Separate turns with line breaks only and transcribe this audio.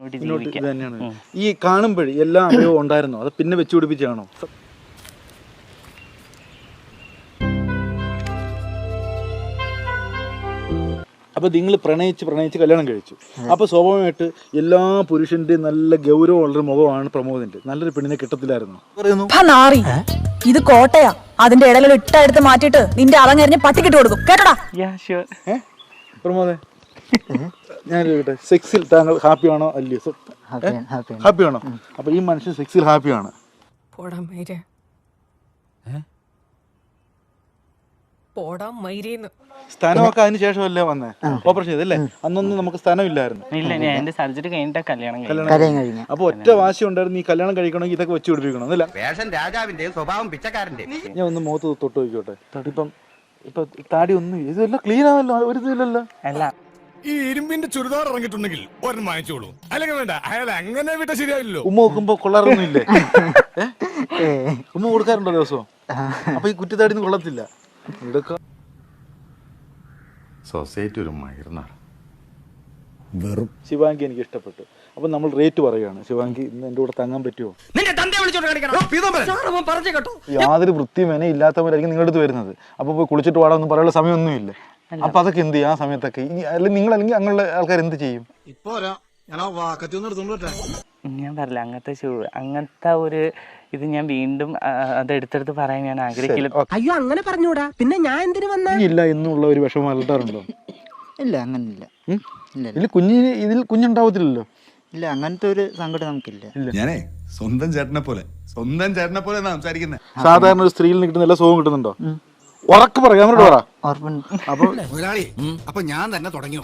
മുന്നോട്ട് ഇത് തന്നെയാണ്. ഈ കാണുമ്പോഴേ എല്ലാ അവയവം ഉണ്ടായിരുന്നോ അത് പിന്നെ വെച്ച് പിടിപ്പിച്ചാണോ? അപ്പോൾ നിങ്ങൾ പ്രണയിച്ച് കല്യാണം കഴിച്ചു. അപ്പോൾ സ്വാഭാവികമായിട്ട് എല്ലാ പുരുഷന്റെയും നല്ല ഗൗരവമുള്ളൊരു മുഖമാണ് പ്രമോദിന്റെ. നല്ലൊരു പെണ്ണിനെ കിട്ടത്തില്ലായിരുന്നു പറയുന്നു.
ഇത് കോട്ടയാ, അതിന്റെ ഇടയിൽ ഇട്ടെടുത്ത് മാറ്റിയിട്ട് നിന്റെ അളങ്ങറിഞ്ഞ് പട്ടിക്കിട്ട് കൊടുക്കും കേട്ടോടാ.
പ്രമോദേ, ഞാൻ ചോദിക്കട്ടെ, സെക്സിൽ താങ്കൾ ഹാപ്പിയാണോ അല്ലയോ? ഹാപ്പിയാണോ? അപ്പൊ ഈ മനുഷ്യൻ സെക്സിൽ ഹാപ്പിയാണ്. സ്ഥാനമൊക്കെ അതിന് ശേഷമല്ലേ വന്നേ? ഓപ്പറേഷൻ ചെയ്തല്ലേ? അന്നൊന്നും നമുക്ക് സ്ഥാനമില്ലായിരുന്നു.
സർജറി കഴിഞ്ഞിട്ട് കല്യാണം.
അപ്പൊ ഒറ്റ വാശി ഉണ്ടായിരുന്നു, ഈ കല്യാണം കഴിക്കണമെങ്കിൽ ഇതൊക്കെ വെച്ച് പിടിപ്പിക്കണം എന്നല്ല. ഞാൻ ഒന്ന് മുഖത്ത് തൊട്ട് നോക്കിക്കോട്ടെ. ഇപ്പൊ താടി ഒന്നും ഇതെല്ലാം ക്ലീൻ ആവല്ലോ, ഒരു ഇതില്ലല്ലോ.
ഈ ഇരുമ്പിന്റെ ചുരിദാർ ഇറങ്ങിയിട്ടുണ്ടെങ്കിൽ ഒരെണ്ണം വാങ്ങിച്ചോളൂ. അല്ലെങ്കിൽ വേണ്ട, അയാൾ അങ്ങനെ വിട്ടാ ശരിയാവില്ലല്ലോ.
ഉമ്മ വെക്കുമ്പോ കൊള്ളാറൊന്നും ഇല്ലേ? ഉമ്മ കൊടുക്കാറുണ്ടോ ദിവസവും? അപ്പൊ ഈ കുറ്റിത്താടിന്ന് കൊള്ളത്തില്ല.
സൊസൈറ്റി ഒരു മയർന്നാണ്.
വെറും ശിവാങ്കി എനിക്ക് ഇഷ്ടപ്പെട്ടു. അപ്പൊ നമ്മൾ റേറ്റ് പറയുകയാണ്. ശിവാങ്കി ഇന്ന് എന്റെ കൂടെ തങ്ങാൻ പറ്റുമോ? യാതൊരു വൃത്തിയും വേനെ ഇല്ലാത്തവരായിരിക്കും നിങ്ങളുടെ അടുത്ത് വരുന്നത്. അപ്പൊ പോയി കുളിച്ചിട്ട് പാടാമെന്ന് പറയാനുള്ള സമയമൊന്നുമില്ല. അപ്പൊ അതൊക്കെ എന്ത് ചെയ്യും ആ സമയത്തൊക്കെ? അല്ലെങ്കിൽ നിങ്ങൾ അല്ലെങ്കിൽ അങ്ങനെയുള്ള ആൾക്കാർ എന്ത് ചെയ്യും?
ഞാൻ പറഞ്ഞില്ല, അങ്ങനത്തെ ഒരു ഇത് ഞാൻ വീണ്ടും അത് എടുത്തെടുത്ത് പറയാൻ ഞാൻ ആഗ്രഹിക്കില്ല.
അയ്യോ അങ്ങനെ പറഞ്ഞൂടാ, പിന്നെ ഞാൻ എന്തിനു വന്ന
ഇല്ല എന്നുള്ള ഒരു വിഷമം അലട്ടാറുണ്ടോ?
ഇല്ല, അങ്ങനില്ല.
ഇതിൽ കുഞ്ഞുണ്ടാവത്തില്ലല്ലോ.
ഇല്ല, അങ്ങനത്തെ ഒരു സങ്കടം നമുക്കില്ല.
ഞാനേ സ്വന്തം ചേട്ടനെ പോലെ സംസാരിക്കുന്നത്.
സാധാരണ ഒരു സ്ത്രീയിൽ കിട്ടുന്ന എല്ലാ സുഖവും കിട്ടുന്നുണ്ടോ? ഉറക്കെ പറയാം, അവരോട് പറ.
അപ്പൊ ഞാൻ തന്നെ തുടങ്ങി